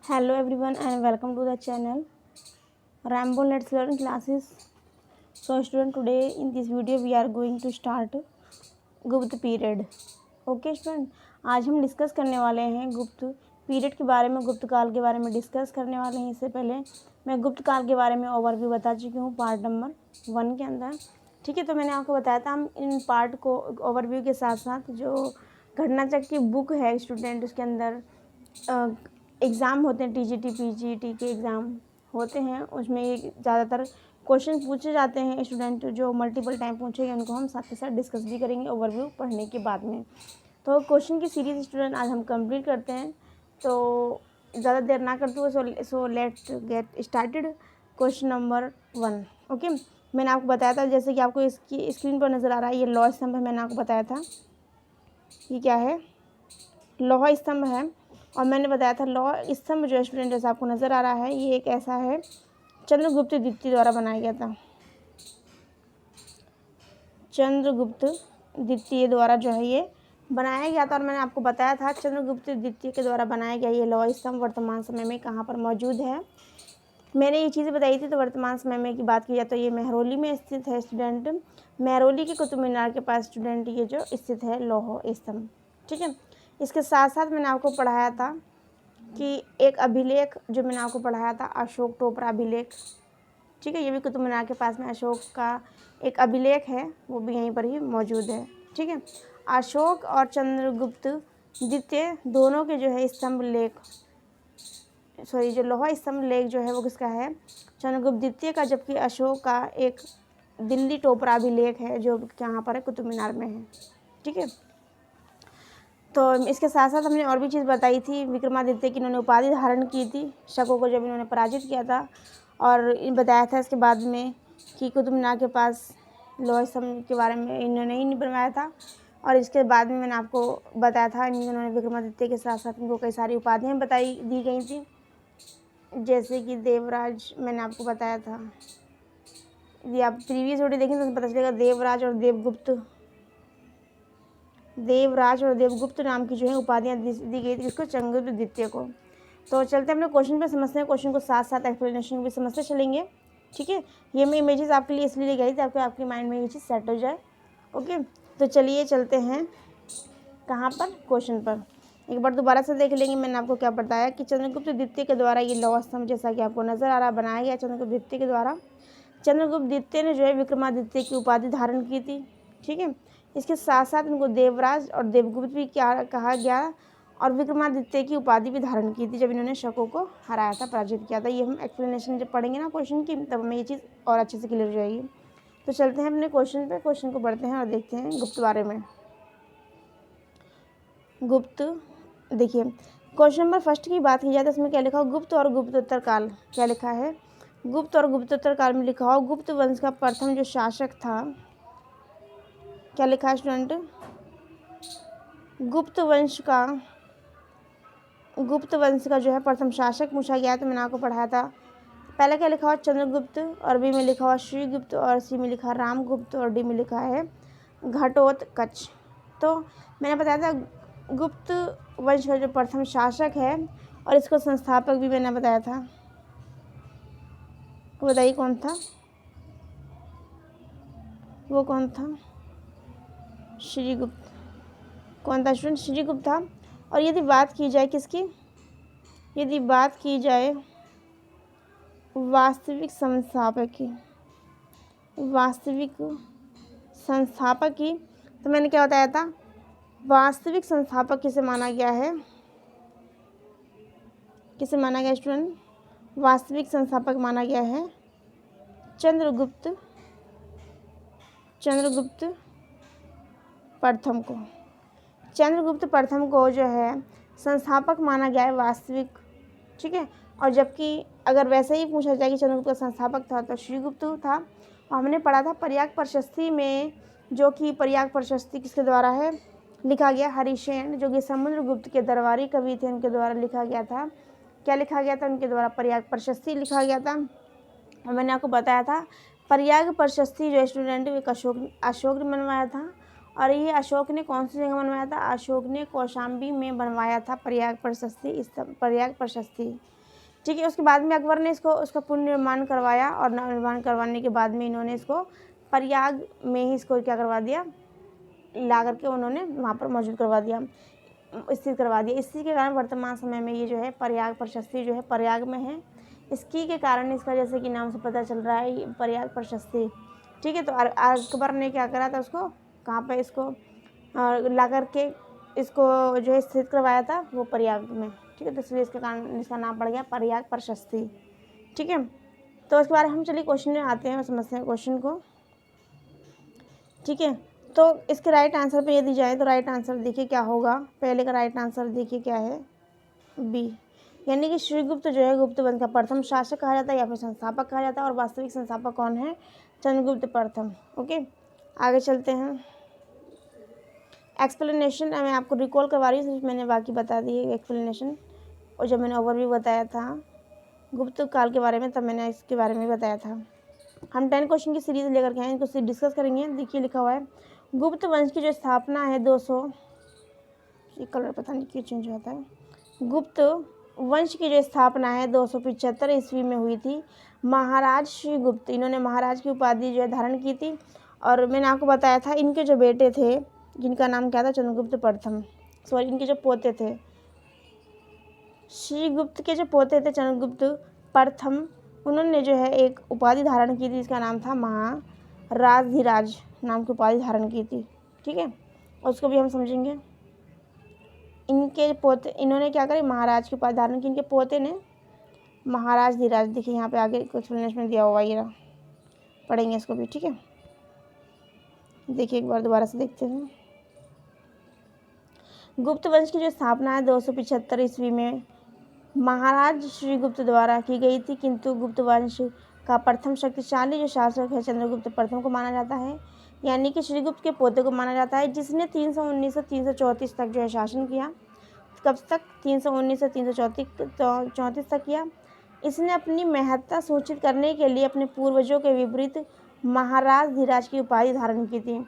Hello everyone and welcome to the channel Rambo Let's Learn classes. So student, today in this video we are going to start गुप्त period. Okay student, आज हम discuss करने वाले हैं गुप्त period के बारे में, गुप्त काल के बारे में डिस्कस करने वाले हैं. इससे पहले मैं गुप्त काल के बारे में ओवरव्यू बता चुकी हूँ पार्ट नंबर 1 के अंदर. ठीक है, तो मैंने आपको बताया था हम इन पार्ट को ओवरव्यू के साथ साथ जो घटनाचक्र की बुक है स्टूडेंट, उसके अंदर एग्ज़ाम होते हैं, टीजीटी पीजीटी के एग्ज़ाम होते हैं, उसमें ज़्यादातर क्वेश्चन पूछे जाते हैं स्टूडेंट, जो मल्टीपल टाइम पूछेंगे उनको हम साथ के साथ डिस्कस भी करेंगे ओवरव्यू पढ़ने के बाद में. तो क्वेश्चन की सीरीज स्टूडेंट आज हम कंप्लीट करते हैं, तो ज़्यादा देर ना करते हुए so let's get started. Question number 1. Okay, मैंने आपको बताया था, जैसे कि आपको इसकी स्क्रीन पर नज़र आ रहा है, ये लौह स्तंभ है. मैंने आपको बताया था ये क्या है, लौह स्तंभ है. और मैंने बताया था लौह स्तंभ जो स्टूडेंट जैसा आपको नज़र आ रहा है, ये एक ऐसा है चंद्रगुप्त द्वितीय द्वारा बनाया गया था. चंद्रगुप्त द्वितीय द्वारा जो है ये बनाया गया था. और मैंने आपको बताया था चंद्रगुप्त द्वितीय के द्वारा बनाया गया ये लौह स्तंभ वर्तमान समय में कहाँ पर मौजूद है. मैंने ये चीज़ें बताई थी. तो वर्तमान समय में की बात की जाए तो ये मेहरौली में स्थित है स्टूडेंट. मेहरौली के कुतुब मीनार के पास स्टूडेंट ये जो स्थित है लौह स्तंभ. ठीक है, इसके साथ साथ मैंने आपको पढ़ाया था कि एक अभिलेख जो मैंने आपको पढ़ाया था, अशोक टोपरा अभिलेख. ठीक है, ये भी कुतुब मीनार के पास में अशोक का एक अभिलेख है, वो भी यहीं पर ही मौजूद है. ठीक है, अशोक और चंद्रगुप्त द्वितीय दोनों के जो है स्तंभ लेख, सॉरी जो लोहा स्तंभ लेख जो है वो किसका है, चंद्रगुप्त द्वितीय का. जबकि अशोक का एक दिल्ली टोपरा अभिलेख है जो यहाँ पर है, कुतुब मीनार में है. ठीक है, तो इसके साथ साथ हमने और भी चीज़ बताई थी. विक्रमादित्य की इन्होंने उपाधि धारण की थी शकों को जब इन्होंने पराजित किया था. और बताया था इसके बाद में कि कुतुब मीनार के पास लौह स्तंभ के बारे में इन्होंने ही नहीं बनवाया था. और इसके बाद में मैंने आपको बताया था इन्होंने विक्रमादित्य के साथ साथ इनको कई सारी उपाधियाँ दी गई थी, जैसे कि देवराज. मैंने आपको बताया था, यदि आप प्रीवियस वीडियो देखें तो पता चलेगा देवराज और देवगुप्त नाम की जो है उपाधियाँ दी गई थी इसको, चंद्रगुप्त द्वितीय को. तो चलते हैं अपने क्वेश्चन पे, समझते हैं क्वेश्चन को, साथ साथ एक्सप्लेनेशन भी समझते चलेंगे. ठीक है, ये मैं इमेजेस आपके लिए इसलिए लगाई थी ताकि आपके माइंड में ये चीज़ सेट हो जाए. ओके, तो चलिए चलते हैं कहाँ पर, क्वेश्चन पर. एक बार दोबारा से देख लेंगे मैंने आपको क्या बताया कि चंद्रगुप्त द्वितीय के द्वारा ये लौह स्तंभ जैसा कि आपको नज़र आ रहा बनाया गया चंद्रगुप्त द्वितीय के द्वारा. चंद्रगुप्त द्वितीय ने जो है विक्रमादित्य की उपाधि धारण की थी. ठीक है, इसके साथ साथ इनको देवराज और देवगुप्त भी क्या कहा गया, और विक्रमादित्य की उपाधि भी धारण की थी जब इन्होंने शकों को हराया था, पराजित किया था. ये हम एक्सप्लेनेशन जब पढ़ेंगे ना क्वेश्चन की, तब हमें ये चीज़ और अच्छे से क्लियर हो जाएगी. तो चलते हैं अपने क्वेश्चन पे, क्वेश्चन को पढ़ते हैं और देखते हैं गुप्त बारे में. गुप्त, देखिए क्वेश्चन नंबर 1 की बात की जाए तो इसमें क्या लिखा हो, गुप्त और गुप्तोत्तर काल. क्या लिखा है, गुप्त और गुप्तोत्तर काल में लिखा हो गुप्त वंश का प्रथम जो शासक था. क्या लिखा है स्टूडेंट, गुप्त वंश का जो है प्रथम शासक पूछा गया. तो मैंने आपको पढ़ाया था, पहले क्या लिखा हुआ चंद्रगुप्त, और बी में लिखा हुआ श्रीगुप्त, और सी में लिखा रामगुप्त, और डी में लिखा है घटोत्कच. तो मैंने बताया था गुप्त वंश का जो प्रथम शासक है और इसको संस्थापक भी मैंने बताया था. तो बताइए कौन था, वो कौन था, श्रीगुप्त. कौन था स्टूडेंट, श्रीगुप्त था. और यदि बात की जाए किसकी, यदि बात की जाए वास्तविक संस्थापक की, तो मैंने क्या बताया था, वास्तविक संस्थापक किसे माना गया है, किसे माना गया स्टूडेंट, वास्तविक संस्थापक माना गया है चंद्रगुप्त प्रथम को. चंद्रगुप्त प्रथम को जो है संस्थापक माना गया है वास्तविक. ठीक है, और जबकि अगर वैसे ही पूछा जाए कि चंद्रगुप्त का संस्थापक था तो श्रीगुप्त था. और हमने पढ़ा था प्रयाग प्रशस्ति में, जो कि प्रयाग प्रशस्ति किसके द्वारा है, लिखा गया हरिसेन, जो कि समुद्रगुप्त के दरबारी कवि थे, उनके द्वारा लिखा गया था. क्या लिखा गया था, उनके द्वारा प्रयाग प्रशस्ति लिखा गया था. और मैंने आपको बताया था प्रयाग प्रशस्ति जो स्टूडेंट अशोक ने बनवाया था. और ये अशोक ने कौन सी जगह बनवाया था, अशोक ने कौशाम्बी में बनवाया था प्रयाग प्रशस्ति. ठीक है। उसके बाद में अकबर ने उसका पुनर्निर्माण करवाया और निर्माण करवाने के बाद में इन्होंने इसको प्रयाग में ही इसको क्या करवा दिया, ला करके उन्होंने वहाँ पर मौजूद करवा दिया, स्थित करवा दिया। इसी के कारण वर्तमान समय में ये जो है प्रयाग प्रशस्ति जो है प्रयाग में है। इसकी के कारण इसका जैसे कि नाम से पता चल रहा है ये प्रयाग प्रशस्ति। ठीक है। तो अकबर ने क्या करा था, उसको कहाँ पे इसको ला करके इसको जो है स्थित करवाया था वो प्रयाग में। ठीक है। तो इसलिए इसके कारण इसका नाम पड़ गया प्रयाग प्रशस्ति। ठीक है। तो इसके बारे में हम चलिए क्वेश्चन में आते हैं, समझते हैं क्वेश्चन को। ठीक है। तो इसके राइट आंसर पे यदि जाए तो राइट आंसर देखिए क्या होगा। पहले का राइट आंसर देखिए क्या है, बी, यानी कि श्रीगुप्त जो है गुप्त वंश का प्रथम शासक कहा जाता है या फिर संस्थापक कहा जाता है। और वास्तविक संस्थापक कौन है, चंद्रगुप्त प्रथम। ओके, आगे चलते हैं। एक्सप्लेनेशन मैं आपको रिकॉल करवा रही हूँ, सिर्फ मैंने बाकी बता दी है एक्सप्लेनेशन। और जब मैंने ओवरव्यू बताया था गुप्त काल के बारे में तब मैंने इसके बारे में बताया था। हम 10 क्वेश्चन की सीरीज लेकर के आए, इनको डिस्कस करेंगे। देखिए लिखा हुआ है गुप्त वंश की जो स्थापना है 200, ये कलर पता नहीं क्यों चेंज होता है। गुप्त वंश की जो स्थापना है 275 ईस्वी में हुई थी। महाराज श्रीगुप्त, इन्होंने महाराज की उपाधि जो है धारण की थी। और मैंने आपको बताया था इनके जो बेटे थे जिनका नाम क्या था, चंद्रगुप्त प्रथम, सॉरी इनके जो पोते थे, श्रीगुप्त के जो पोते थे चंद्रगुप्त प्रथम, उन्होंने जो है एक उपाधि धारण की थी जिसका नाम था महाराजधिराज नाम की उपाधि धारण की थी। ठीक है, और उसको भी हम समझेंगे। इनके पोते, इन्होंने क्या करी, महाराज की उपाधि धारण की। इनके पोते ने महाराजधिराज, देखिए यहाँ पे आगे एक्सप्लेनेशन दिया हुआ, ये पढ़ेंगे इसको भी। ठीक है, देखिए एक बार दोबारा से देखते हैं। गुप्त वंश की जो स्थापना है 275 ईस्वी में महाराज श्रीगुप्त द्वारा की गई थी, किंतु गुप्त वंश का प्रथम शक्तिशाली जो शासक है चंद्रगुप्त प्रथम को माना जाता है, यानी कि श्रीगुप्त के पोते को माना जाता है, जिसने 319 से 334 तक जो है शासन किया। कब तक, 319 से 334 तक किया। इसने अपनी महत्ता सूचित करने के लिए अपने पूर्वजों के विपरीत महाराजधिराज की उपाधि धारण की थी।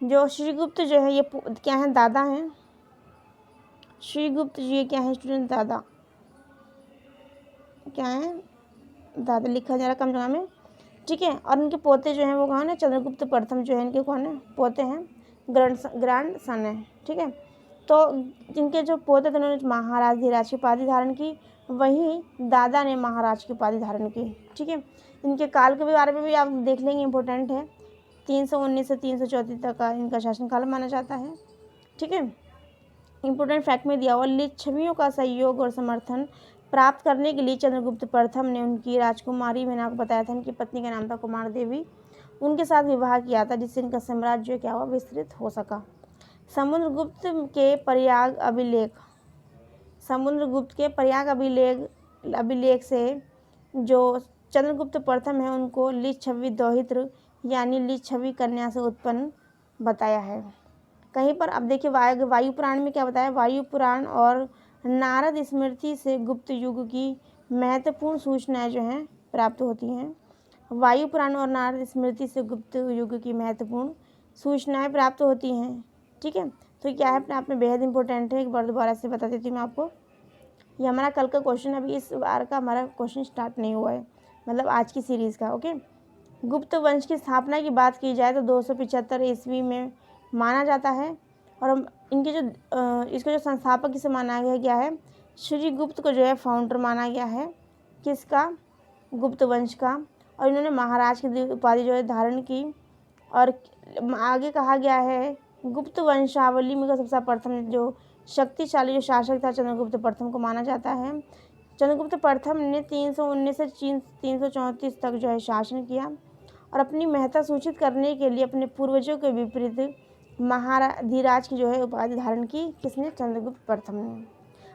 जो श्रीगुप्त जो है ये क्या है, दादा हैं। श्रीगुप्त जी क्या है स्टूडेंट, दादा, क्या है, दादा लिखा जा रहा कम जगह में। ठीक है, और इनके पोते जो हैं वो कौन है, चंद्रगुप्त प्रथम जो है इनके कौन है, पोते हैं, ग्रैंड सन है। ठीक है, तो जिनके जो पोते थे उन्होंने महाराजधिराज की उपाधि धारण की, वहीं दादा ने महाराज की उपाधि धारण की। ठीक है, इनके काल के बारे में भी आप देख लेंगे, इंपॉर्टेंट है। 319 से 334 तक का इनका शासनकाल माना जाता है। ठीक है, इंपॉर्टेंट फैक्ट में दिया हुआ, लिच्छवियों का सहयोग और समर्थन प्राप्त करने के लिए चंद्रगुप्त प्रथम ने उनकी राजकुमारी, मैंने आपको बताया था इनकी पत्नी का नाम था कुमार देवी, उनके साथ विवाह किया था, जिससे इनका साम्राज्य क्या हुआ, विस्तृत हो सका। समुद्रगुप्त के प्रयाग अभिलेख, समुद्रगुप्त के प्रयाग अभिलेख से जो चंद्रगुप्त प्रथम है उनको लिच्छवी दौहित्र यानी लिच्छवी कन्या से उत्पन्न बताया है। कहीं पर अब देखिए वायु पुराण में क्या बताया, वायु पुराण और नारद स्मृति से गुप्त युग की महत्वपूर्ण सूचनाएं जो हैं प्राप्त होती हैं। वायु पुराण और नारद स्मृति से गुप्त युग की महत्वपूर्ण सूचनाएं प्राप्त होती हैं। ठीक है, तो क्या है अपने आप में बेहद इंपॉर्टेंट है। एक बार दोबारा से बता देती हूँ मैं आपको, ये हमारा कल का क्वेश्चन, अभी इस बार का हमारा क्वेश्चन स्टार्ट नहीं हुआ है, मतलब आज की सीरीज़ का। ओके, गुप्त वंश की स्थापना की बात की जाए तो 275 ईस्वी में माना जाता है। और इनके जो इसको जो संस्थापक किसे माना गया है, श्रीगुप्त को जो है फाउंडर माना गया है, किसका, गुप्त वंश का। और इन्होंने महाराज की उपाधि जो है धारण की। और आगे कहा गया है गुप्त वंशावली में सबसे प्रथम जो शक्तिशाली जो शासक था चंद्रगुप्त प्रथम को माना जाता है। चंद्रगुप्त प्रथम ने 319 से 334 तक जो है शासन किया और अपनी महत्ता सूचित करने के लिए अपने पूर्वजों के विपरीत महाराजधिराज की जो है उपाधि धारण की, किसने, चंद्रगुप्त प्रथम ने।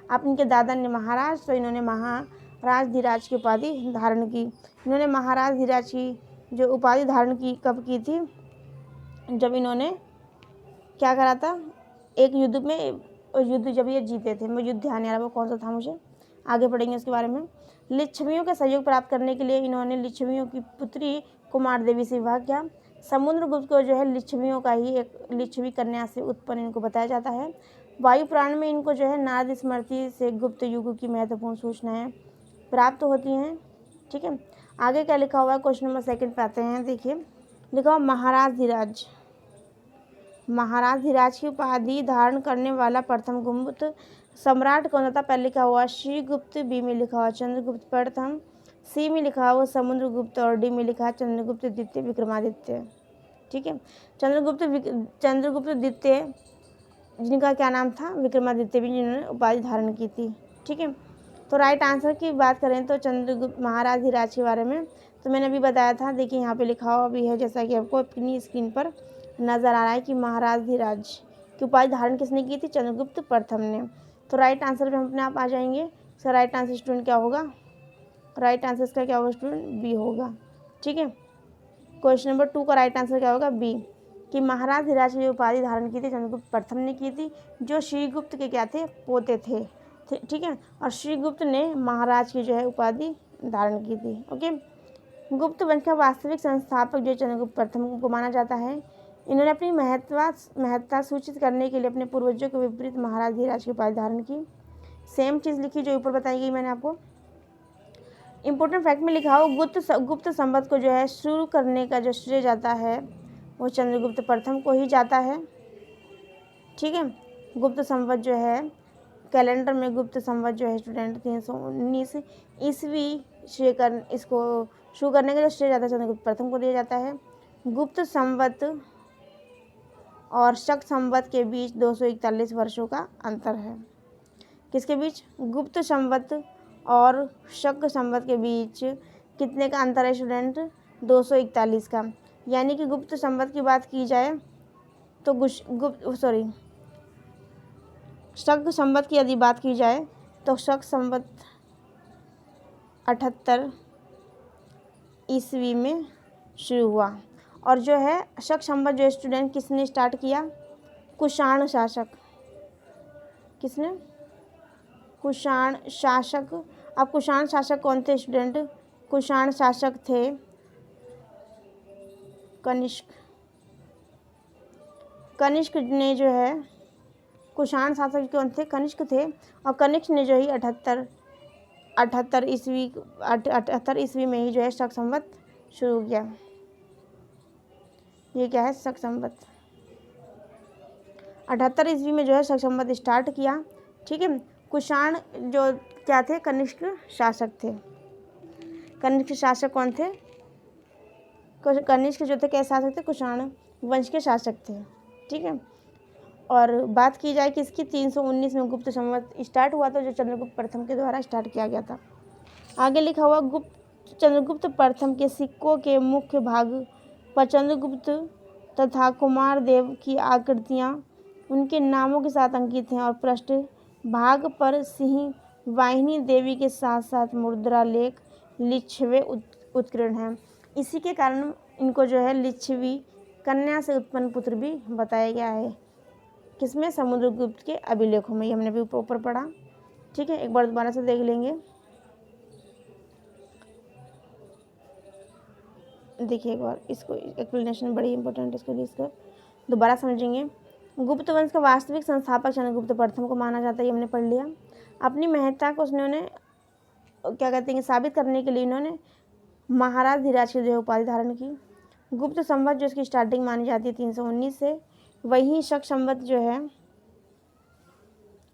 अब इनके दादा ने महाराज, तो इन्होंने महाराजधिराज की उपाधि धारण की। इन्होंने महाराजधिराज की जो उपाधि धारण की कब की थी, जब इन्होंने क्या करा था, एक युद्ध में, युद्ध जब ये जीते थे, मुझे युद्ध ध्यान आ रहा वो कौन सा था, मुझे आगे पढ़ेंगे उसके बारे में। लिच्छवियों का सहयोग प्राप्त करने के लिए इन्होंने लिच्छवियों की पुत्री कुमार देवी से विवाह किया। समुद्रगुप्त को जो है लिच्छवियों का ही एक लिच्छवी कन्या से उत्पन्न इनको बताया जाता है। वायु पुराण में इनको जो है नारद स्मृति से गुप्त युग की महत्वपूर्ण सूचनाएं प्राप्त होती हैं। ठीक है, आगे क्या लिखा हुआ है, क्वेश्चन नंबर 2 पे आते हैं। देखिए लिखा हुआ महाराज धीराज। महाराज धीराज की उपाधि धारण करने वाला प्रथम गुप्त सम्राट कौन था? पहले लिखा हुआ श्रीगुप्त, बी में लिखा हुआ चंद्रगुप्त प्रथम, सी में लिखा हुआ समुद्रगुप्त और डी में लिखा है चंद्रगुप्त द्वितीय विक्रमादित्य। ठीक है, चंद्रगुप्त द्वितीय जिनका क्या नाम था? विक्रमादित्य भी, जिन्होंने उपाधि धारण की थी। ठीक है, तो राइट आंसर की बात करें तो चंद्रगुप्त महाराज धीराज के बारे में तो मैंने अभी बताया था। देखिए यहाँ पे लिखा हुआ भी है, जैसा कि आपको अपनी स्क्रीन पर नज़र आ रहा है कि महाराज धीराज की उपाधि धारण किसने की थी? चंद्रगुप्त प्रथम ने। तो राइट आंसर पे हम अपने आप आ जाएंगे। इसका राइट आंसर स्टूडेंट क्या होगा? राइट आंसर इसका क्या होगा स्टूडेंट? बी होगा। ठीक है, क्वेश्चन नंबर 2 का राइट आंसर क्या होगा? बी, कि महाराज धीराज की उपाधि धारण की थी चंद्रगुप्त प्रथम ने की थी, जो श्रीगुप्त के क्या थे? पोते थे। ठीक है, और श्रीगुप्त ने महाराज की जो है उपाधि धारण की थी। ओके, गुप्त वंश का वास्तविक संस्थापक जो चंद्रगुप्त प्रथम को माना जाता है। इन्होंने अपनी महत्ता सूचित करने के लिए अपने पूर्वजों के विपरीत महाराज धीराज की उपाधि धारण की। सेम चीज़ लिखी जो ऊपर बताई गई मैंने आपको। इंपॉर्टेंट फैक्ट में लिखा हो गुप्त संवत को जो है शुरू करने का जो श्रेय जाता है वो चंद्रगुप्त प्रथम को ही जाता है। ठीक है, गुप्त संवत जो है कैलेंडर में गुप्त संवत जो है स्टूडेंट 319 ईस्वी इसको शुरू करने का जो श्रेय जाता है चंद्रगुप्त प्रथम को दिया जाता है। गुप्त संवत और शक संवत के बीच 241 वर्षों का अंतर है। किसके बीच? गुप्त संवत और शक संवत के बीच कितने का अंतर है स्टूडेंट? 241 का। यानी कि गुप्त संवत की बात की जाए तो शक संवत की यदि बात की जाए तो शक संवत 78 ईस्वी में शुरू हुआ। और जो है शक संवत जो स्टूडेंट किसने स्टार्ट किया? कुषाण शासक। किसने? कुषाण शासक। अब कुषाण शासक कौन थे स्टूडेंट? कुषाण शासक थे कनिष्क। कनिष्क ने जो है कुषाण शासक कौन थे? कनिष्क थे। और कनिष्क ने जो ही 78 ईस्वी में ही जो है शक संवत शुरू किया। ये क्या है? शक संवत 78 ईस्वी में जो है शक संवत स्टार्ट किया। ठीक है, कुषाण जो क्या थे? कनिष्क शासक थे। कनिष्क शासक कौन थे? कनिष्क जो थे कैसे शासक थे? कुषाण वंश के शासक थे। ठीक है, और बात की जाए कि इसकी 319 में गुप्त संवत स्टार्ट हुआ था, जो चंद्रगुप्त प्रथम के द्वारा स्टार्ट किया गया था। आगे लिखा हुआ चंद्रगुप्त प्रथम के सिक्कों के मुख्य भाग पर चंद्रगुप्त तथा कुमार देव की आकृतियाँ उनके नामों के साथ अंकित हैं और पृष्ठ भाग पर सिंह वाहिनी देवी के साथ साथ मुद्रा लेख लिच्छवे उत्कीर्ण हैं। इसी के कारण इनको जो है लिच्छवी कन्या से उत्पन्न पुत्र भी बताया गया है। किसमें? समुद्रगुप्त के अभिलेखों में। ये हमने भी ऊपर पढ़ा। ठीक है, एक बार दोबारा से देख लेंगे। देखिए एक बार इसको एक्सप्लेनेशन बड़ी इंपॉर्टेंट, इसको दोबारा समझेंगे। गुप्त वंश का वास्तविक संस्थापक चंद्रगुप्त प्रथम को माना जाता है, ये हमने पढ़ लिया। अपनी महत्ता को उन्होंने क्या कहते हैं साबित करने के लिए इन्होंने महाराज धीराज की जो उपाधि धारण की। गुप्त संवत जो इसकी स्टार्टिंग मानी जाती है 319 से, वहीं शक संवत जो है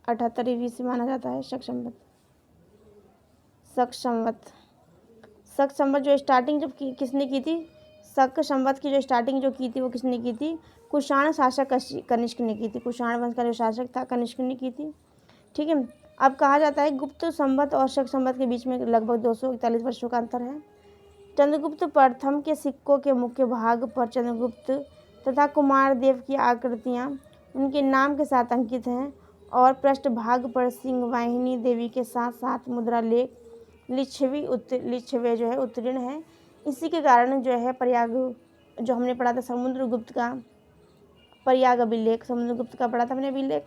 78 ईस्वी से माना जाता है। शक संवत जो स्टार्टिंग जब किसने की थी? शक संवत की जो स्टार्टिंग जो की थी वो किसने की थी? कुषाण शासक कनिष्क ने की थी। कुषाण वंश का जो शासक था कनिष्क ने की थी। ठीक है, अब कहा जाता है गुप्त संवत और शक संवत के बीच में लगभग 241 वर्षों का अंतर है। चंद्रगुप्त प्रथम के सिक्कों के मुख्य भाग पर चंद्रगुप्त तथा कुमार देव की आकृतियाँ उनके नाम के साथ अंकित हैं और पृष्ठ भाग पर सिंह वाहिनी देवी के साथ साथ मुद्रा लेख लिच्छवे जो है उत्कीर्ण है। इसी के कारण जो है प्रयाग जो हमने पढ़ा था समुद्रगुप्त का प्रयाग अभिलेख, समुद्रगुप्त का पढ़ा था हमने अभिलेख,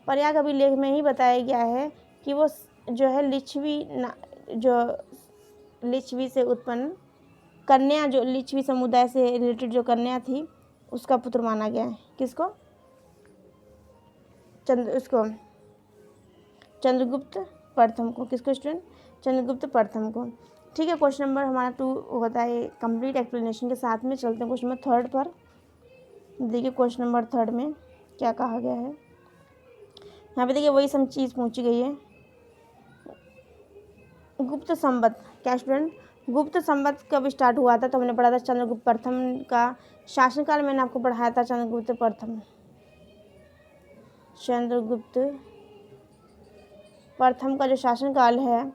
प्रयाग अभिलेख में ही बताया गया है कि वो जो है लिच्छवी से उत्पन्न कन्या, जो लिच्छवी समुदाय से रिलेटेड जो कन्या थी उसका पुत्र माना गया है। किसको? चंद्रगुप्त प्रथम को। किसको स्टूडेंट? चंद्रगुप्त प्रथम को। ठीक है, क्वेश्चन नंबर हमारा 2 होता है कंप्लीट एक्सप्लेनेशन के साथ में। चलते हैं क्वेश्चन नंबर 3 पर। देखिए क्वेश्चन नंबर 3 में क्या कहा गया है। यहाँ पे देखिए वही सब चीज़ पूछी गई है। गुप्त संवत, क्या स्टूडेंट? गुप्त संवत कब स्टार्ट हुआ था? तो हमने पढ़ा था चंद्रगुप्त प्रथम का शासनकाल, मैंने आपको पढ़ाया था चंद्रगुप्त प्रथम। चंद्रगुप्त प्रथम का जो शासनकाल है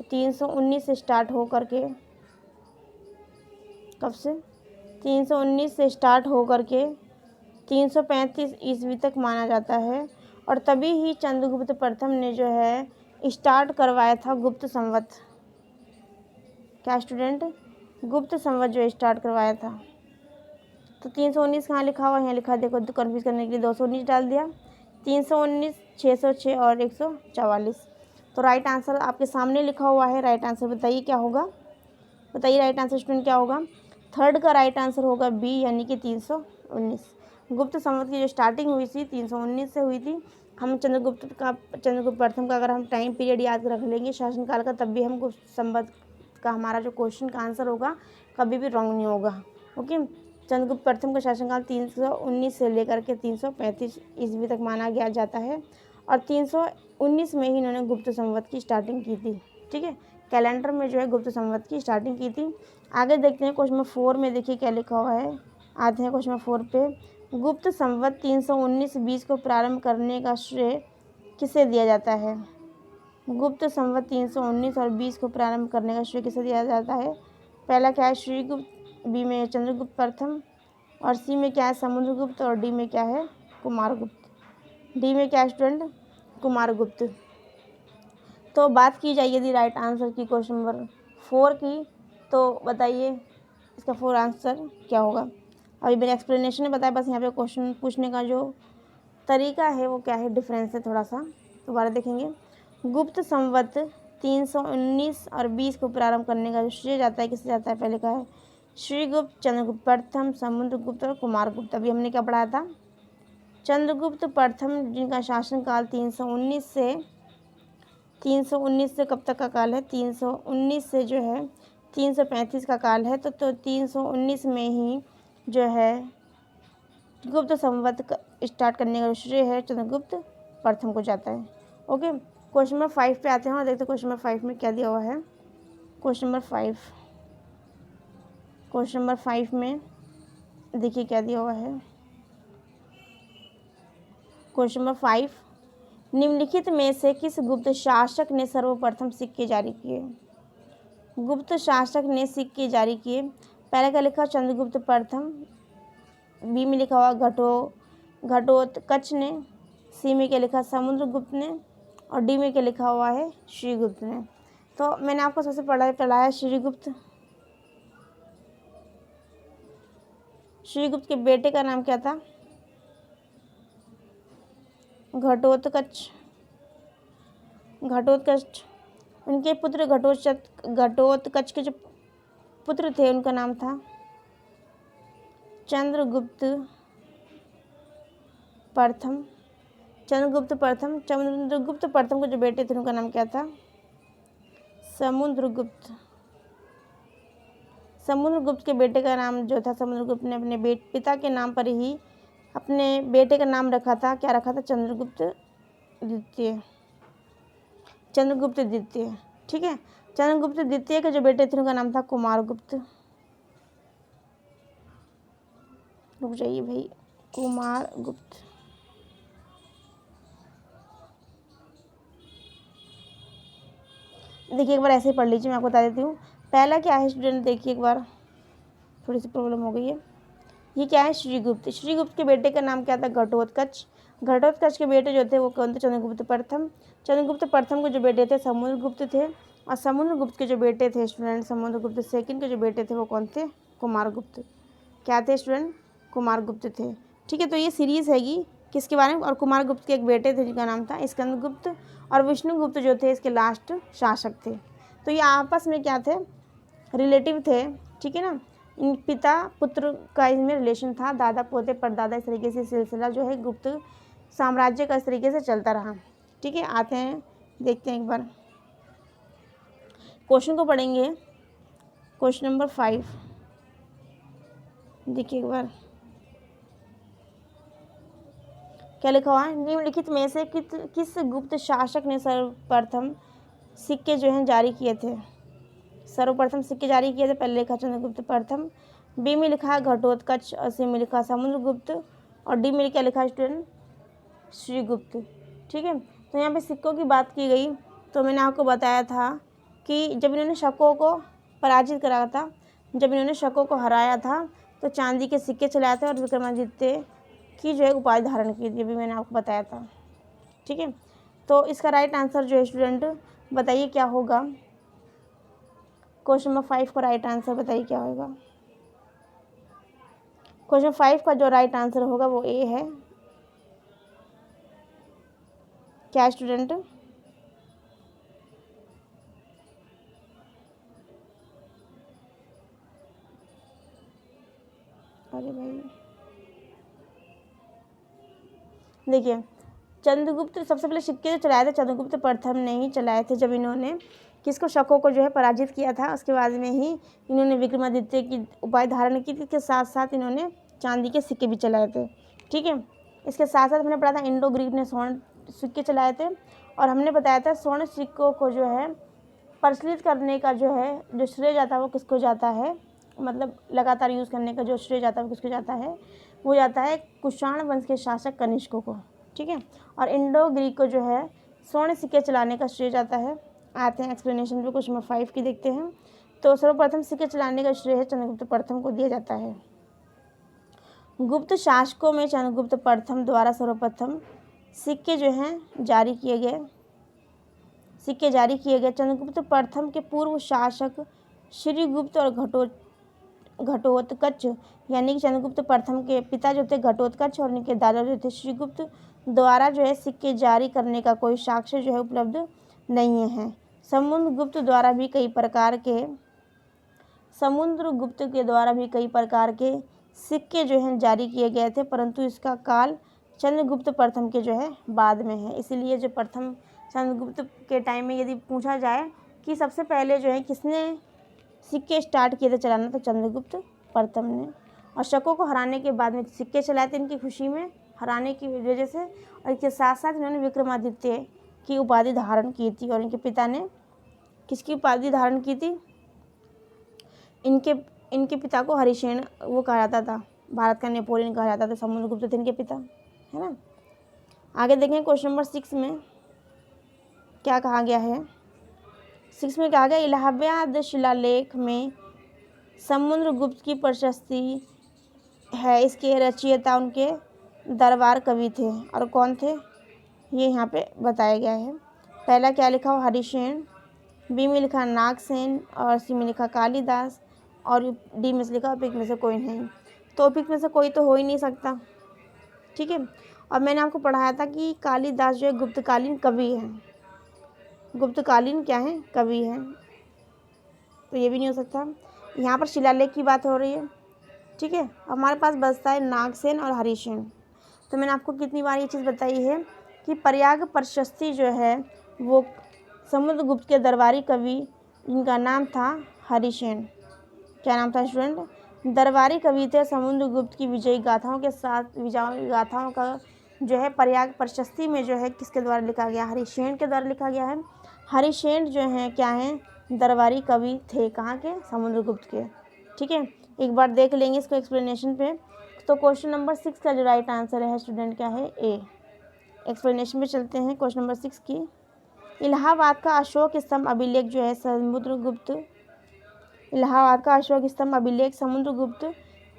319 से स्टार्ट हो करके, कब से? 319 से स्टार्ट हो करके 335 ईस्वी तक माना जाता है। और तभी ही चंद्रगुप्त प्रथम ने जो है स्टार्ट करवाया था गुप्त संवत। क्या स्टूडेंट? गुप्त संवत जो स्टार्ट करवाया था। तो 319 कहाँ लिखा हुआ है? यहाँ लिखा, देखो तो कन्फ्यूज करने के लिए 219 डाल दिया। 319, 606 और 144। तो राइट आंसर आपके सामने लिखा हुआ है। राइट आंसर बताइए क्या होगा? बताइए राइट आंसर स्टूडेंट क्या होगा? थर्ड का राइट आंसर होगा बी, यानी कि 319। गुप्त संवत की जो स्टार्टिंग हुई थी 319 से हुई थी। हम चंद्रगुप्त प्रथम का अगर हम टाइम पीरियड याद रख लेंगे शासनकाल का, तब भी हम गुप्त संवत का हमारा जो क्वेश्चन का आंसर होगा कभी भी रॉन्ग नहीं होगा। ओके, चंद्रगुप्त प्रथम का शासनकाल 319 से लेकर के 335 ईस्वी तक माना गया जाता है। और 319 में ही इन्होंने गुप्त संवत की स्टार्टिंग की थी। ठीक है, कैलेंडर में जो है गुप्त संवत की स्टार्टिंग की थी। आगे देखते हैं क्वेश्चन नंबर 4 में। देखिए क्या लिखा हुआ है। आते हैं क्वेश्चन नंबर 4 पे। गुप्त संवत 319-20 को प्रारंभ करने का श्रेय किसे दिया जाता है? गुप्त संवत 319 और 20 को प्रारंभ करने का श्रेय किसे दिया जाता है? पहला क्या है? श्रीगुप्त, बी में चंद्रगुप्त प्रथम, और सी में क्या है? समुद्रगुप्त, और डी में क्या है? कुमारगुप्त। डी में क्या है स्टूडेंट? कुमारगुप्त। तो बात की जाए यदि राइट आंसर की क्वेश्चन नंबर 4 की, तो बताइए इसका 4 आंसर क्या होगा? अभी मैंने एक्सप्लेनेशन में बताया, बस यहाँ पे क्वेश्चन पूछने का जो तरीका है वो क्या है, डिफरेंस है थोड़ा सा। दोबारा देखेंगे। गुप्त संवत 319 और 20 को प्रारंभ करने का जो श्रेय जाता है किससे जाता है? पहले का है श्रीगुप्त, चंद्रगुप्त प्रथम, समुद्रगुप्त और कुमारगुप्त। अभी हमने क्या पढ़ा था? चंद्रगुप्त प्रथम जिनका शासनकाल 319 से कब तक का काल है? 319 से जो है 335 का काल है। तो 319 में ही जो है गुप्त संवत स्टार्ट करने का श्रेय है चंद्रगुप्त प्रथम को जाता है। ओके, क्वेश्चन नंबर 5 पे आते हैं और देखते हैं क्वेश्चन नंबर 5 में क्या दिया हुआ है। क्वेश्चन नंबर 5 में देखिए क्या दिया हुआ है। क्वेश्चन नंबर 5, निम्नलिखित में से किस गुप्त शासक ने सर्वप्रथम सिक्के जारी किए? गुप्त शासक ने सिक्के जारी किए। पहले का लिखा चंद्रगुप्त प्रथम, बी में लिखा हुआ घटोत्कच ने, सी में क्या लिखा? समुद्रगुप्त ने, और डी में क्या लिखा हुआ है? श्रीगुप्त ने। तो मैंने आपको सबसे पढ़ाया श्रीगुप्त। श्रीगुप्त के बेटे का नाम क्या था? घटोत्कच। उनके पुत्र घटोत्कच के जो पुत्र थे उनका नाम था चंद्रगुप्त प्रथम। चंद्रगुप्त प्रथम के जो बेटे थे उनका नाम क्या था? समुद्रगुप्त। समुद्रगुप्त के बेटे का नाम जो था, समुद्रगुप्त ने अपने पिता के नाम पर ही अपने बेटे का नाम रखा था। क्या रखा था? चंद्रगुप्त द्वितीय। ठीक है, चंद्रगुप्त द्वितीय के जो बेटे थे उनका नाम था कुमारगुप्त। रुक जाइए भाई, कुमारगुप्त। देखिए एक बार ऐसे ही पढ़ लीजिए, मैं आपको बता देती हूँ। पहला क्या है स्टूडेंट? देखिए एक बार, थोड़ी सी प्रॉब्लम हो गई है। ये क्या है? श्रीगुप्त के बेटे का नाम क्या था? घटोत्कच। के बेटे जो थे वो कौन थे? चंद्रगुप्त प्रथम के जो बेटे थे समुद्रगुप्त थे, और समुद्रगुप्त के जो बेटे थे स्टूडेंट, समुद्रगुप्त सेकंड के जो बेटे थे वो कौन थे? कुमारगुप्त। क्या थे स्टूडेंट? कुमारगुप्त थे। ठीक है, तो ये सीरीज़ हैगी किसके बारे में? और कुमारगुप्त के एक बेटे थे जिनका नाम था स्कंदगुप्त, और विष्णुगुप्त जो थे इसके लास्ट शासक थे। तो ये आपस में क्या थे? रिलेटिव थे। ठीक है ना, इन पिता पुत्र का इसमें रिलेशन था, दादा पोते परदादा, इस तरीके से सिलसिला जो है गुप्त साम्राज्य का इस तरीके से चलता रहा। ठीक है, आते हैं देखते हैं एक बार। क्वेश्चन को पढ़ेंगे। क्वेश्चन नंबर 5 देखिए एक बार क्या लिखा हुआ है। निम्नलिखित में से किस गुप्त शासक ने सर्वप्रथम सिक्के जो हैं जारी किए थे। सर्वप्रथम सिक्के जारी किए थे, पहले लिखा चंद्रगुप्त प्रथम, बी में लिखा घटोत्कच और सी में लिखा समुद्रगुप्त और डी में क्या लिखा स्टूडेंट श्रीगुप्त। ठीक है, तो यहाँ पे सिक्कों की बात की गई तो मैंने आपको बताया था कि जब इन्होंने शकों को पराजित करा था, जब इन्होंने शकों को हराया था तो चांदी के सिक्के चलाए थे और विक्रमादित्य की जो है उपाधि धारण की थी, भी मैंने आपको बताया था। ठीक है, तो इसका राइट आंसर जो है स्टूडेंट बताइए क्या होगा। क्वेश्चन नंबर 5 का राइट आंसर बताइए क्या होगा। क्वेश्चन 5 का जो राइट आंसर होगा वो ए है। क्या स्टूडेंट? अरे भाई देखिए, चंद्रगुप्त सबसे पहले सिक्के जो चलाए थे चंद्रगुप्त प्रथम ने ही चलाए थे, जब इन्होंने किसको शकों को जो है पराजित किया था। उसके बाद में ही इन्होंने विक्रमादित्य की उपाधि धारण की थी। इसके साथ साथ इन्होंने चांदी के सिक्के भी चलाए थे। ठीक है, इसके साथ साथ हमने पढ़ा था इंडो ग्रीक ने स्वर्ण सिक्के चलाए थे और हमने बताया था स्वर्ण सिक्कों को जो है प्रचलित करने का जो है जो श्रेय जाता है वो किसको जाता है, मतलब लगातार यूज़ करने का जो श्रेय जाता है वो किसको जाता है, वो जाता है कुषाण वंश के शासक कनिष्क को। ठीक है, और इंडो ग्रीक को जो है स्वर्ण सिक्के चलाने का श्रेय जाता है। आते हैं एक्सप्लेनेशन पे, क्वेश्चन नंबर 5 की देखते हैं। तो सर्वप्रथम सिक्के चलाने का श्रेय है चंद्रगुप्त प्रथम को दिया जाता है। गुप्त शासकों में चंद्रगुप्त प्रथम द्वारा सर्वप्रथम सिक्के जो हैं जारी किए गए। चंद्रगुप्त प्रथम के पूर्व शासक श्रीगुप्त और घटोत्कच यानी कि चंद्रगुप्त प्रथम के पिता जो थे घटोत्कच और उनके दादा जो थे श्रीगुप्त द्वारा जो है सिक्के जारी करने का कोई साक्ष्य जो है उपलब्ध नहीं है। समुद्रगुप्त के द्वारा भी कई प्रकार के सिक्के जो हैं जारी किए गए थे, परंतु इसका काल चंद्रगुप्त प्रथम के जो है बाद में है। इसीलिए जो प्रथम चंद्रगुप्त के टाइम में यदि पूछा जाए कि सबसे पहले जो है किसने सिक्के स्टार्ट किए थे चलाना, तो चंद्रगुप्त प्रथम ने। और शकों को हराने के बाद में सिक्के चलाए थे इनकी खुशी में, हराने की वजह से, और इसके साथ साथ इन्होंने विक्रमादित्य की उपाधि धारण की थी। और इनके पिता ने किसकी उपाधि धारण की थी? इनके पिता को हरिसेन वो कहा जाता था, भारत का नेपोलियन कहा जाता था, समुद्रगुप्त थे इनके पिता, है ना। आगे देखें क्वेश्चन नंबर 6 में क्या कहा गया है। 6 में कहा गया इलाहाबाद शिलालेख में समुद्रगुप्त की प्रशस्ति है। इसके रचयिता उनके दरबार कवि थे, और कौन थे ये यहाँ पे बताया गया है। पहला क्या लिखा हो हरिसेन, बी में लिखा नागसेन और सी में लिखा कालिदास और डी में से लिखा ओपिक में से कोई नहीं। तो ओपिक में से कोई तो हो ही नहीं सकता। ठीक है, और मैंने आपको पढ़ाया था कि कालिदास जो है गुप्तकालीन कवि हैं। गुप्तकालीन क्या है? कवि हैं, तो ये भी नहीं हो सकता। यहाँ पर शिलालेख की बात हो रही है। ठीक है, हमारे पास बचता है नागसेन और हरिसेन। तो मैंने आपको कितनी बार ये चीज़ बताई है कि प्रयाग प्रशस्ति जो है वो समुद्रगुप्त के दरबारी कवि जिनका नाम था हरिसेन। क्या नाम था स्टूडेंट? दरबारी कवि थे। समुद्रगुप्त की विजयी गाथाओं के साथ विजयी गाथाओं का जो है प्रयाग प्रशस्ति में जो है किसके द्वारा लिखा गया? हरिसेन के द्वारा लिखा गया है। हरिसेन जो हैं क्या हैं? दरबारी कवि थे। कहाँ के? समुद्रगुप्त के। ठीक है, एक बार देख लेंगे इसको एक्सप्लेनेशन पे। तो क्वेश्चन नंबर 6 का जो राइट आंसर है स्टूडेंट क्या है? ए। एक्सप्लेनेशन पे चलते हैं क्वेश्चन नंबर 6 की। इलाहाबाद का अशोक स्तंभ अभिलेख जो है समुद्रगुप्त, इलाहाबाद का अशोक स्तंभ अभिलेख समुद्रगुप्त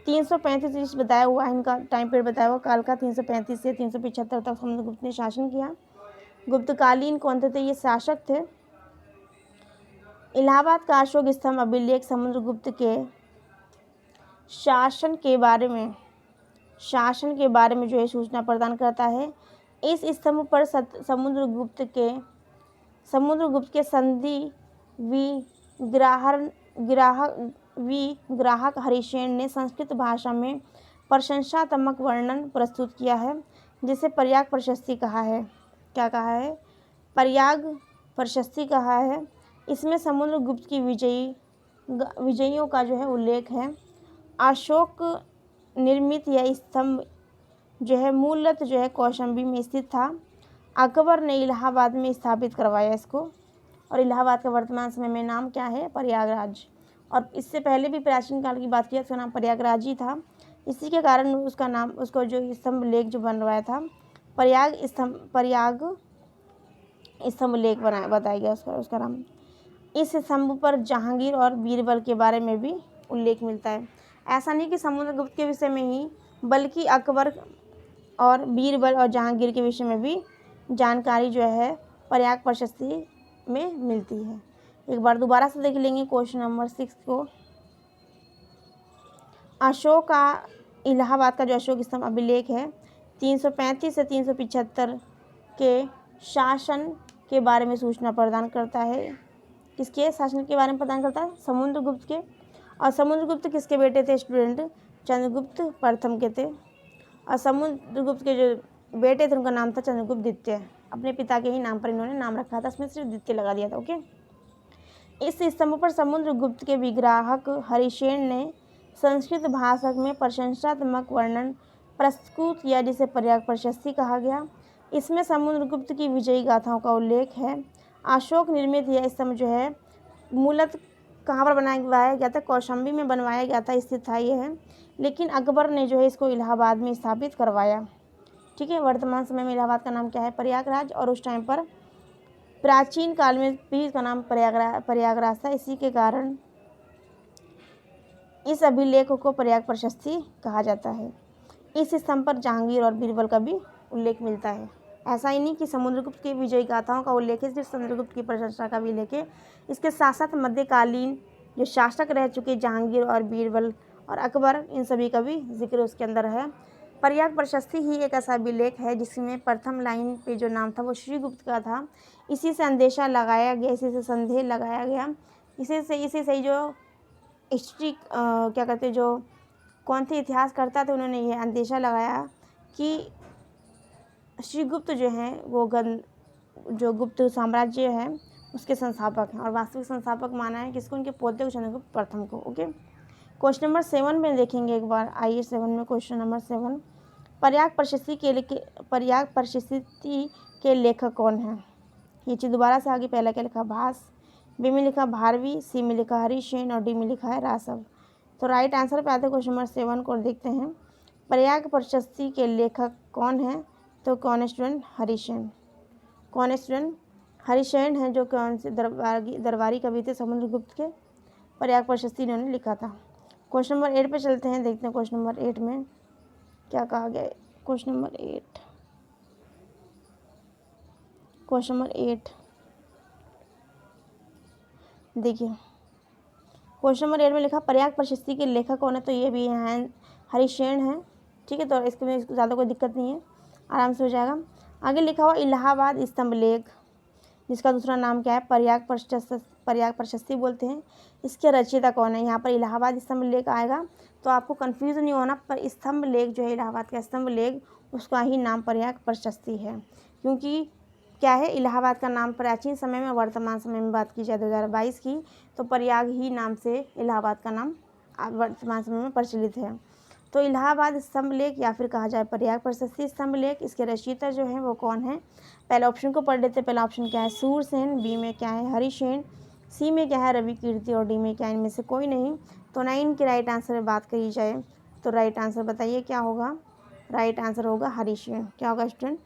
335 बताया हुआ है, इनका टाइम पीरियड बताया हुआ काल का 335 से 375 तक समुद्रगुप्त ने शासन किया। गुप्तकालीन कौन थे? ये शासक थे। इलाहाबाद का अशोक स्तंभ अभिलेख समुद्रगुप्त के शासन के बारे में जो है सूचना प्रदान करता है। इस स्तंभ पर समुद्रगुप्त के संधि ग्राहक हरिसेन ने संस्कृत भाषा में प्रशंसात्मक वर्णन प्रस्तुत किया है, जिसे प्रयाग प्रशस्ति कहा है। क्या कहा है? प्रयाग प्रशस्ति कहा है। इसमें समुद्रगुप्त की विजयियों का जो है उल्लेख है। अशोक निर्मित यह स्तंभ जो है मूलतः जो है कौशाम्बी में स्थित था। अकबर ने इलाहाबाद में स्थापित करवाया इसको, और इलाहाबाद का वर्तमान समय में नाम क्या है? प्रयागराज। और इससे पहले भी प्राचीन काल की बात किया, उसका नाम प्रयागराज ही था। इसी के कारण उसका नाम, उसको जो स्तंभ लेख जो बनवाया था, प्रयाग स्तंभ लेख बताया गया उसका नाम। इस स्तंभ पर जहांगीर और बीरबल के बारे में भी उल्लेख मिलता है। ऐसा नहीं कि समुद्रगुप्त के विषय में ही, बल्कि अकबर और बीरबल और जहांगीर के विषय में भी जानकारी जो है प्रयाग प्रशस्ति में मिलती है। एक बार दोबारा से देख लेंगे क्वेश्चन नंबर 6 को। अशोक का इलाहाबाद का जो अशोक स्तंभ अभिलेख है 335 से 375 के शासन के बारे में सूचना प्रदान करता है। किसके शासन के बारे में प्रदान करता है? समुद्रगुप्त के। और समुद्रगुप्त किसके बेटे थे स्टूडेंट? चंद्रगुप्त प्रथम के थे। और समुद्रगुप्त के जो बेटे थे उनका नाम था चंद्रगुप्त द्वितीय। अपने पिता के ही नाम पर इन्होंने नाम रखा था, उसमें सिर्फ द्वितीय लगा दिया था। ओके। इस स्तंभ पर समुद्रगुप्त के विग्राहक हरिसेन ने संस्कृत भाषा में प्रशंसात्मक वर्णन प्रस्तुत किया, जिसे प्रयाग प्रशस्ति कहा गया। इसमें समुद्रगुप्त की विजयी गाथाओं का उल्लेख है। अशोक निर्मित यह स्तंभ जो है मूलतः कहाँ पर बनवाया गया था? कौशाम्बी में बनवाया गया था, स्थित था ये है। लेकिन अकबर ने जो है इसको इलाहाबाद में स्थापित करवाया। ठीक है। वर्तमान समय में इलाहाबाद का नाम क्या है? प्रयागराज। और उस टाइम पर प्राचीन काल में भी इसका नाम प्रयागराज था। इसी के कारण इस अभिलेख को प्रयाग प्रशस्ति कहा जाता है। इस स्तंभ पर जहांगीर और बीरबल का भी उल्लेख मिलता है। ऐसा ही नहीं कि समुद्रगुप्त की विजयी गाथाओं का उल्लेख है, सिर्फ समुद्रगुप्त की प्रशंसा का भी उल्लेख है। इसके साथ साथ मध्यकालीन जो शासक रह चुके जहांगीर और बीरबल और अकबर, इन सभी का भी जिक्र उसके अंदर है। प्रयाग प्रशस्ति ही एक ऐसा अभिलेख है जिसमें प्रथम लाइन पे जो नाम था वो श्रीगुप्त का था। इसी से अंदेशा लगाया गया, इसी से संदेह लगाया गया, इसी से जो हिस्ट्री क्या कहते हैं, जो कौन थे इतिहासकर्ता थे, उन्होंने ये अंदेशा लगाया कि श्रीगुप्त जो हैं वो जो गुप्त साम्राज्य है उसके संस्थापक हैं, और वास्तविक संस्थापक माना है किसको? उनके पोते को, चंद्रगुप्त प्रथम को। ओके। क्वेश्चन नंबर 7 में देखेंगे एक बार। आइए 7 में, क्वेश्चन नंबर 7, प्रयाग प्रशस्ति के लेखक कौन है? ये चीज़ दोबारा से आगे। पहला क्या लिखा? भास। बी में लिखा भारवी। सी में लिखा हरिसेन। और डी में लिखा है रासव। तो राइट आंसर पे आते हैं क्वेश्चन नंबर 7 को, देखते हैं प्रयाग प्रशस्ति के लेखक कौन है? तो कौन स्टूडेंट? हरिसेन। कौन स्टूडेंट? हरिसेन है, जो कौन से दरबारी कवि थे समुद्रगुप्त के। प्रयाग प्रशस्ति इन्होंने लिखा था। क्वेश्चन नंबर 8 पे चलते हैं, देखते हैं क्वेश्चन नंबर 8 में क्या कहा गया है। क्वेश्चन नंबर 8 देखिए, क्वेश्चन नंबर 8 में लिखा प्रयाग प्रशस्ति के लेखक कौन है? तो ये भी यहाँ हरिसेन है। ठीक है। तो इसमें ज़्यादा कोई दिक्कत नहीं है, आराम से हो जाएगा। आगे लिखा हुआ इलाहाबाद स्तंभ लेख, जिसका दूसरा नाम क्या है? प्रयाग प्रशस्ति बोलते हैं। इसके रचयिता कौन है? यहाँ पर इलाहाबाद स्तंभ लेख आएगा, तो आपको कंफ्यूज नहीं होना। पर स्तंभ लेख जो है इलाहाबाद का स्तंभ लेख, उसका ही नाम प्रयाग प्रशस्ति है। क्योंकि क्या है, इलाहाबाद का नाम प्राचीन समय में, वर्तमान समय में बात की जाए 2022 की, तो प्रयाग ही नाम से इलाहाबाद का नाम वर्तमान समय में प्रचलित है। तो इलाहाबाद स्तंभ लेख या फिर कहा जाए प्रयाग प्रशस्ति स्तंभ लेख, इसके रचयिता जो हैं वो कौन है? पहले ऑप्शन को पढ़ लेते हैं। पहला ऑप्शन क्या है? सूरसेन। बी में क्या है? हरिसेन। सी में क्या है? रवि कीर्ति। और डी में क्या है? इनमें से कोई नहीं। तो 9 के राइट आंसर में बात करी जाए तो राइट आंसर बताइए क्या होगा? राइट आंसर होगा हरिसेन। क्या होगा स्टूडेंट?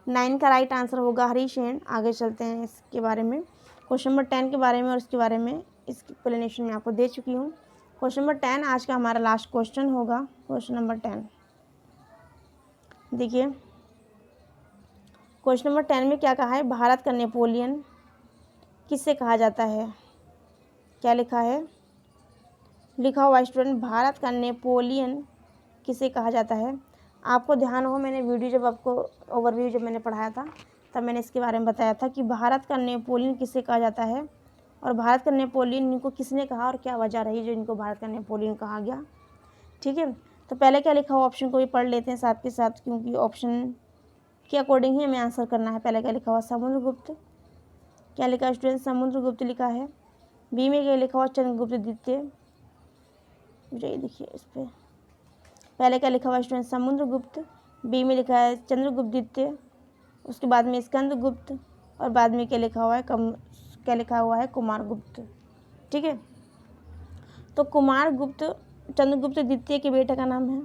9 का राइट आंसर होगा हरिसेन। आगे चलते हैं इसके बारे में, क्वेश्चन नंबर 10 के बारे में, और इसके बारे में इसकी एक्सप्लेनेशन मैं आपको दे चुकी हूँ। क्वेश्चन नंबर 10 आज का हमारा लास्ट क्वेश्चन होगा। क्वेश्चन नंबर 10 देखिए, क्वेश्चन नंबर 10 में क्या कहा है? भारत का नेपोलियन किससे कहा जाता है? क्या लिखा है? लिखा हुआ स्टूडेंट, भारत का नेपोलियन किसे कहा जाता है? आपको ध्यान हो, मैंने वीडियो जब आपको ओवरव्यू जब मैंने पढ़ाया था तब मैंने इसके बारे में बताया था कि भारत का नेपोलियन किसे कहा जाता है, और भारत का नेपोलियन इनको किसने कहा और क्या वजह रही जो इनको भारत का नेपोलियन कहा गया। ठीक है। तो पहले क्या लिखा हुआ ऑप्शन को भी पढ़ लेते हैं साथ के साथ, क्योंकि ऑप्शन के अकॉर्डिंग ही हमें आंसर करना है। पहले क्या लिखा हुआ? समुद्रगुप्त। क्या लिखा है स्टूडेंट? समुद्रगुप्त लिखा है। बी में क्या लिखा हुआ? चंद्रगुप्त द्वितीय। ये देखिए इस पर पहले क्या लिखा हुआ है स्टूडेंट? समुद्रगुप्त। बी में लिखा है चंद्रगुप्त द्वितीय, उसके बाद में स्कंदगुप्त, और बाद में क्या लिखा हुआ है? क्या लिखा हुआ है? कुमारगुप्त। ठीक है, तो कुमारगुप्त चंद्रगुप्त द्वितीय के बेटे का नाम है,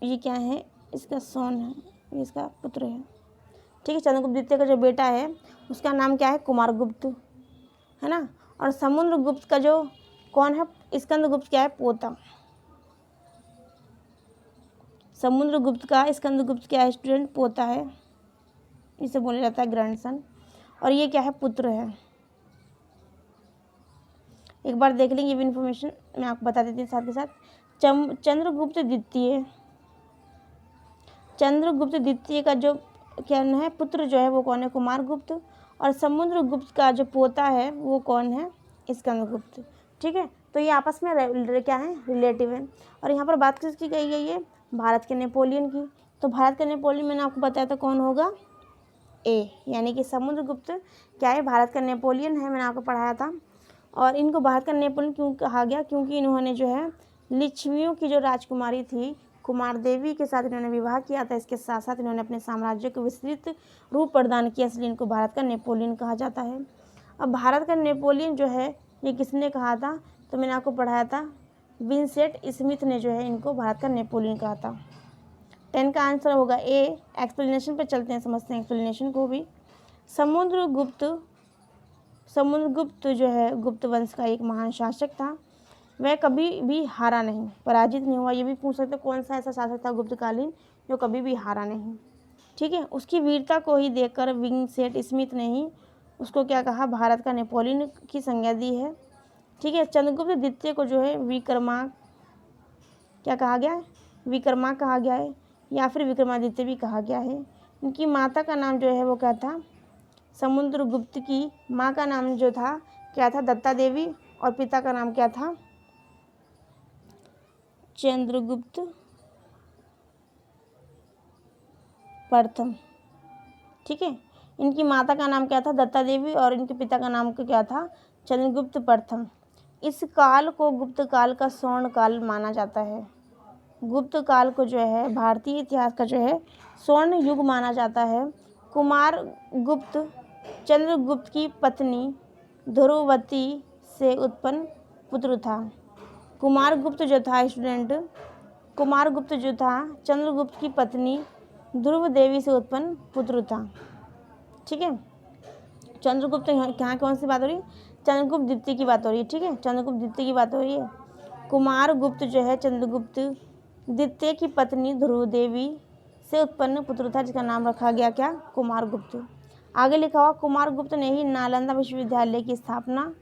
ये क्या है? इसका सोन है, ये इसका पुत्र है। ठीक है, चंद्रगुप्त द्वितीय का जो बेटा है उसका नाम क्या है? कुमारगुप्त, है ना। और समुद्रगुप्त का जो कौन है? स्कंदगुप्त क्या है? पोता। समुद्रगुप्त का स्कंदगुप्त क्या है स्टूडेंट? पोता है, इसे बोला जाता है ग्रैंडसन। और ये क्या है? पुत्र है। एक बार देख लेंगे, ये भी इन्फॉर्मेशन मैं आपको बता देती हूँ साथ के साथ। चंद्रगुप्त द्वितीय, चंद्रगुप्त द्वितीय का जो क्या है? पुत्र जो है वो कौन है? कुमारगुप्त। और समुद्रगुप्त का जो पोता है वो कौन है? स्कंदगुप्त। ठीक है, तो ये आपस में क्या है? रिलेटिव है। और यहाँ पर बात किसकी कही गई है? भारत के नेपोलियन की। तो भारत के नेपोलियन मैंने आपको बताया था कौन होगा? ए, यानी कि समुद्रगुप्त क्या है? भारत का नेपोलियन है, मैंने आपको पढ़ाया था। और इनको भारत का नेपोलियन क्यों कहा गया? क्योंकि इन्होंने जो है लिच्छवियों की जो राजकुमारी थी कुमार देवी के साथ इन्होंने विवाह किया था। इसके साथ साथ इन्होंने अपने साम्राज्य को विस्तृत रूप प्रदान किया, इसलिए इनको भारत का नेपोलियन कहा जाता है। अब भारत का नेपोलियन जो है ये किसने कहा था? तो मैंने आपको पढ़ाया था, विंसेंट स्मिथ ने जो है इनको भारत का नेपोलियन कहा था। 10 का आंसर होगा ए। एक्सप्लेनेशन पे चलते हैं, समझते हैं एक्सप्लेनेशन को भी। समुद्रगुप्त जो है गुप्त वंश का एक महान शासक था। वह कभी भी हारा नहीं, पराजित नहीं हुआ। ये भी पूछ सकते कौन सा ऐसा शासक था गुप्तकालीन जो कभी भी हारा नहीं। ठीक है, उसकी वीरता को ही देखकर विंसेंट स्मिथ ने ही उसको क्या कहा? भारत का नेपोलियन की संज्ञा दी है। ठीक है, चंद्रगुप्त द्वितीय को जो है विक्रमांक क्या कहा गया है? विक्रमांक कहा गया है, या फिर विक्रमादित्य भी कहा गया है। इनकी माता का नाम जो है वो क्या था? समुद्रगुप्त की माँ का नाम जो था क्या था? दत्ता देवी। और पिता का नाम क्या था? चंद्रगुप्त प्रथम। ठीक है, इनकी माता का नाम क्या था? दत्ता देवी। और इनके पिता का नाम क्या था? चंद्रगुप्त प्रथम। इस काल को गुप्त काल का स्वर्ण काल माना जाता है। गुप्त काल को जो है भारतीय इतिहास का जो है स्वर्ण युग माना जाता है। कुमार गुप्त चंद्रगुप्त की पत्नी ध्रुवती से उत्पन्न पुत्र था। कुमारगुप्त जो था स्टूडेंट, कुमारगुप्त जो था चंद्रगुप्त की पत्नी ध्रुव देवी से उत्पन्न पुत्र था। ठीक है, चंद्रगुप्त यहाँ कौन सी बात हो रही है? चंद्रगुप्त द्वितीय की बात हो रही है। ठीक है, चंद्रगुप्त द्वितीय की बात हो रही है। कुमारगुप्त जो है चंद्रगुप्त द्वितीय की पत्नी ध्रुव देवी से उत्पन्न पुत्र था, जिसका नाम रखा गया क्या? कुमारगुप्त। आगे लिखा हुआ कुमारगुप्त ने ही नालंदा विश्वविद्यालय की स्थापना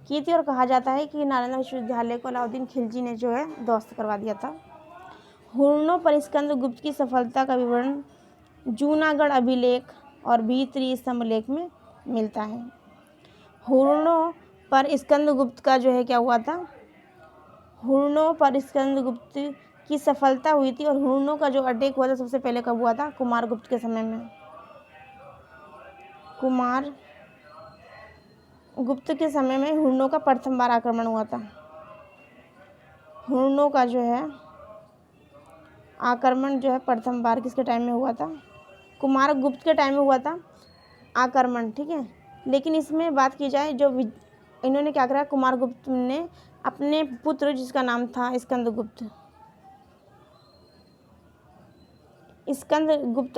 की थी, और कहा जाता है कि नालंदा विश्वविद्यालय को अलाउद्दीन खिलजी ने जो है ध्वस्त करवा दिया था। हुरणों पर स्कंदगुप्त की सफलता का विवरण जूनागढ़ अभिलेख और भीतरी स्तंभ लेख में मिलता है। हुरणों पर स्कंदगुप्त का जो है क्या हुआ था? हुरणों पर स्कंदगुप्त की सफलता हुई थी। और हुरणों का जो अटैक हुआ था सबसे पहले कब हुआ था? कुमारगुप्त के समय में। कुमारगुप्त के समय में हुरणों का प्रथम बार आक्रमण हुआ था। हुरणों का जो है आक्रमण जो है प्रथम बार किसके टाइम में हुआ था? कुमारगुप्त के टाइम में हुआ था आक्रमण। ठीक है, लेकिन इसमें बात की जाए जो इन्होंने क्या करा? कुमारगुप्त ने अपने पुत्र जिसका नाम था स्कंदगुप्त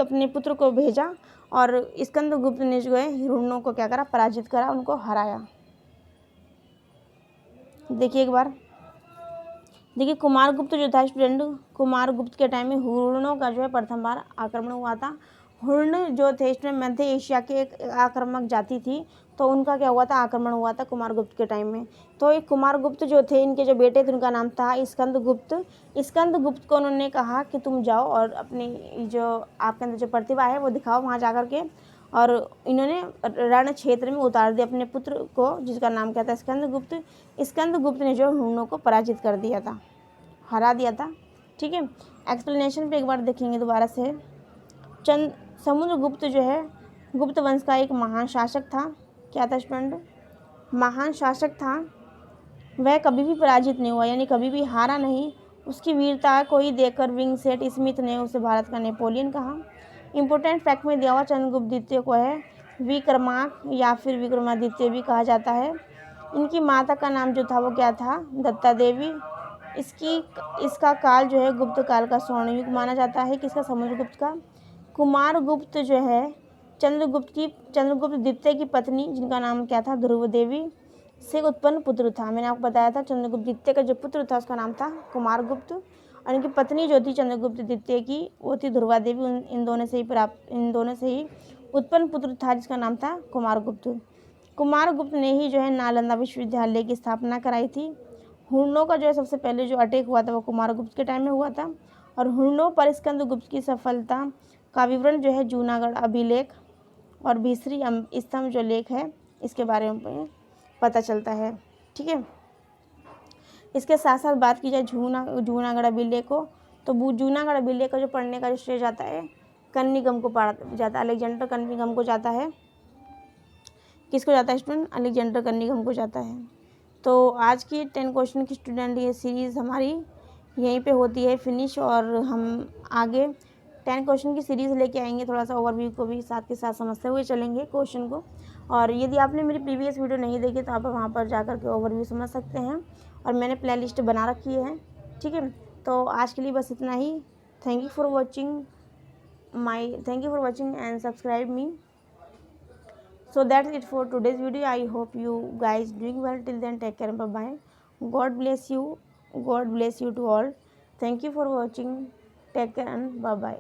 अपने पुत्र को भेजा, और स्कंदगुप्त ने जो है हुरणों को क्या करा? पराजित करा, उनको हराया। देखिए एक बार, देखिए कुमारगुप्त जो था स्टूडेंट, कुमारगुप्त के टाइम में हुरणों का जो है प्रथम बार आक्रमण हुआ था। हुर्ण जो थे स्टूडेंट मध्य एशिया के एक आक्रामक जाति थी, तो उनका क्या हुआ था? आक्रमण हुआ था कुमारगुप्त के टाइम में। तो एक कुमारगुप्त जो थे, इनके जो बेटे थे उनका नाम था स्कंदगुप्त। स्कंदगुप्त को उन्होंने कहा कि तुम जाओ और अपनी जो आपके अंदर जो प्रतिभा है वो दिखाओ वहाँ जा कर के। और इन्होंने रण क्षेत्र में उतार दिया अपने पुत्र को, जिसका नाम क्या था? स्कंदगुप्त। स्कंदगुप्त ने जो हुरणों को पराजित कर दिया था, हरा दिया था। ठीक है, एक्सप्लेनेशन पे एक बार देखेंगे दोबारा से। समुद्रगुप्त जो है गुप्त वंश का एक महान शासक था। क्या था स्टूडेंट? महान शासक था। वह कभी भी पराजित नहीं हुआ, यानी कभी भी हारा नहीं। उसकी वीरता को ही देखकर विंगसेट स्मिथ ने उसे भारत का नेपोलियन कहा। इम्पोर्टेंट फैक्ट में दिया हुआ चंद्रगुप्त द्वितीय को है विक्रमांक या फिर विक्रमादित्य भी कहा जाता है। इनकी माता का नाम जो था वो क्या था? दत्ता देवी। इसका काल जो है गुप्त काल का स्वर्ण युग माना जाता है। किसका? समुद्रगुप्त का। कुमारगुप्त जो है चंद्रगुप्त द्वितीय की पत्नी, जिनका नाम क्या था? ध्रुव देवी, से उत्पन्न पुत्र था। मैंने आपको बताया था चंद्रगुप्त द्वितीय का जो पुत्र था उसका नाम था कुमारगुप्त, और इनकी पत्नी जो थी चंद्रगुप्त द्वितीय की वो थी ध्रुवा देवी। इन दोनों से ही उत्पन्न पुत्र था जिसका नाम था कुमारगुप्त। कुमारगुप्त ने ही जो है नालंदा विश्वविद्यालय की स्थापना कराई थी। हुरणों का जो है सबसे पहले जो अटैक हुआ था वो कुमारगुप्त के टाइम में हुआ था। और हुरणों पर स्कंदगुप्त की सफलता का विवरण जो है जूनागढ़ अभिलेख और भीसरी स्तंभ जो लेख है इसके बारे में पता चलता है। ठीक है, इसके साथ साथ बात की जाए जूनागढ़ अभिलेख को, तो जूनागढ़ अभिलेख का जो पढ़ने का जो श्रेय जाता है कन्नीगम को पढ़ा जाता है। अलेक्जेंडर कन्नीगम को जाता है। किसको जाता है स्टूडेंट? अलेक्जेंडर कन्नीगम को जाता है। तो आज की 10 क्वेश्चन की स्टूडेंट ये सीरीज़ हमारी यहीं पे होती है फिनिश, और हम आगे 10 क्वेश्चन की सीरीज़ लेके आएंगे। थोड़ा सा ओवरव्यू को भी साथ के साथ समझते हुए चलेंगे क्वेश्चन को। और यदि आपने मेरी प्रीवियस वीडियो नहीं देखी तो आप वहाँ पर जाकर के ओवरव्यू समझ सकते हैं, और मैंने प्लेलिस्ट बना रखी है। ठीक है, तो आज के लिए बस इतना ही। Thank you for watching and subscribe me. So that's it for today's video. I hope you guys doing well. Till then, take care. Bye bye. God bless you. God bless you to all. Thank you for watching. Take care and bye bye.